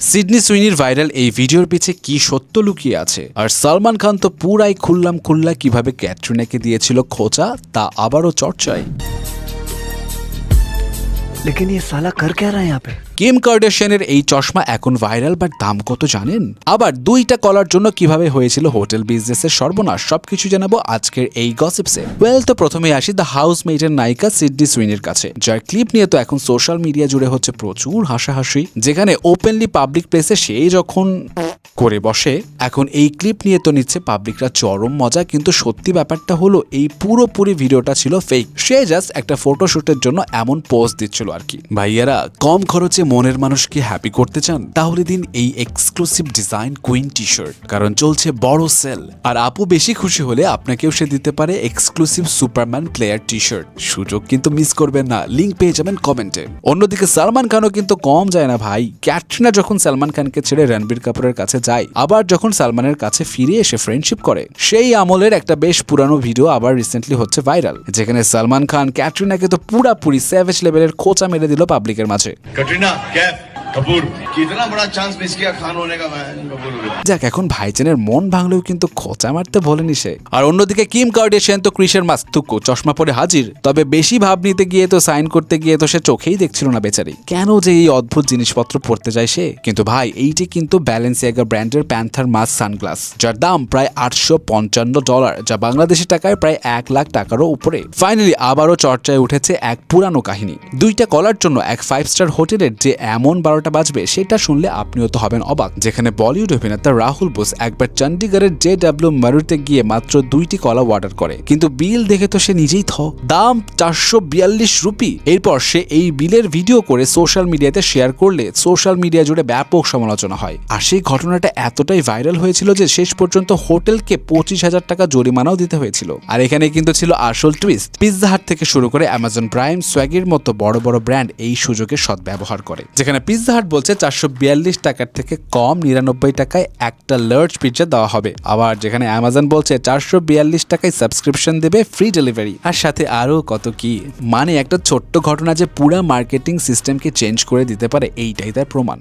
Sydney সুইনির viral এই ভিডিওর পিছে কি সত্য লুকিয়ে আছে, আর সালমান খান তো পুরাই খুল্লা কিভাবে ক্যাটরিনাকে দিয়েছিল খোঁচা, তা আবারও চর্চায়। लेकिन ये साला कर क्या रहा है यहाँ पे? কিম কার্দাশিয়ানের এই চশমা এখন ভাইরাল, বাট দাম কত জানেন? আবার দুইটা কলার জন্য কিভাবে হয়েছিল হোটেল বিজনেসের সর্বনাশ, সবকিছু জানাবো আজকের এই গসিপসে। ওয়েল, তো প্রথমে আসি দ্য হাউসমেটের নায়িকা সিডনি সুইনির কাছে, যার ক্লিপ নিয়ে তো এখন সোশ্যাল মিডিয়া জুড়ে হচ্ছে প্রচুর হাসাহাসি, যেখানে ওপেনলি পাবলিক প্লেসে সেই যখন করে বসে, এখন এই ক্লিপ নিয়ে তো নিচ্ছে পাবলিকরা চরম মজা। কিন্তু সত্যি ব্যাপারটা হলো এই পুরোপুরি ভিডিওটা ছিল ফেক। সে জাস্ট একটা ফটোশুটের জন্য এমন পোজ দিচ্ছিল আর কি। ভাইয়ারা, কম খরচে মনের মানুষকে হ্যাপি করতে চান, তাহলে দিন এই exclusive design queen T shirt, কারণ চলছে বড় সেল। আর আপু বেশি খুশি হলে আপনাকেও সে দিতে পারে exclusive Superman player T shirt. সুযোগ কিন্তু মিস করবেন না, লিঙ্ক পেয়ে যাবেন কমেন্টে। অন্যদিকে সালমান খানও কিন্তু কম যায় না ভাই। ক্যাটরিনা যখন সালমান খানকে ছেড়ে রণবীর কাপুরের কাছে যায়, আবার যখন সালমানের কাছে ফিরে এসে ফ্রেন্ডশিপ করে, সেই আমলের একটা বেশ পুরানো ভিডিও আবার রিসেন্টলি হচ্ছে ভাইরাল, যেখানে সালমান খান ক্যাটরিনাকে তো পুরাপুরি স্যাভেজ লেভেলের খোঁচা মেরে দিল পাবলিকের মাঝে। कटरीना कैफ कपूर कितना बड़ा चांस मिस किया खान होने का। मैं कपूर যাক, এখন ভাইজানের মন ভাঙলেও কিন্তু খোঁচা মারতে বলেনি সে। আর অন্যদিকে কিম কার্দাশিয়ান তো ক্রিসের মাস্তুকো চশমা পরে হাজির, তবে বেশি ভাব নিতে গিয়ে তো সাইন করতে গিয়ে তো সে চোখেই দেখছিল না বেচারি। কেন যে এই অদ্ভুত জিনিসপত্র পড়তে যায় সে। কিন্তু ভাই, এইটি কিন্তু ব্যালেন্সিয়াগা ব্র্যান্ডের প্যান্থার মাস্ক সানগ্লাস, যার দাম প্রায় $855, যা বাংলাদেশি টাকায় প্রায় $1 লাখ টাকারও উপরে। ফাইনালি আবারও চর্চায় উঠেছে এক পুরানো কাহিনী। দুইটা কলার জন্য এক 5 স্টার হোটেলের যে এমন 12টা বাজবে, সেটা শুনলে আপনিও তো হবেন অবাক। যেখানে বলিউড অভিনেতা রাহুল বোস একবার চণ্ডীগড়ের JW মারুতে গিয়ে মাত্র 2টি কলা অর্ডার করে, কিন্তু বিল দেখে তো সে নিজেই দাম 442 রুপি। এরপর সে এই বিলের ভিডিও করে সোশ্যাল মিডিয়াতে শেয়ার করলে সোশ্যাল মিডিয়া জুড়ে ব্যাপক সমালোচনা হয়। আর সেই ঘটনাটা এতটাই ভাইরাল হয়েছিল যে শেষ পর্যন্ত হোটেলকে 25,000 টাকা জরিমানাও দিতে হয়েছিল। আর এখানে কিন্তু ছিল আসল টুইস্ট। পিৎজা হাট থেকে শুরু করে অ্যামাজন প্রাইম, সোয়াগির মতো বড় বড় ব্র্যান্ড এই সুযোগের সদ্ব্যবহার করে। যেখানে পিৎজা হাট বলছে 442 টাকার থেকে কম 99 টাকায় একটা লার্জ পিৎজা দেওয়া হবে। আবার যেখানে অ্যামাজন বলছে 442 টাকায় সাবস্ক্রিপশন দেবে, ফ্রি ডেলিভারি, আর সাথে আরো কত কি। মানে একটা ছোট্ট ঘটনা যে পুরো মার্কেটিং সিস্টেমকে চেঞ্জ করে দিতে পারে, এইটাই তার প্রমাণ।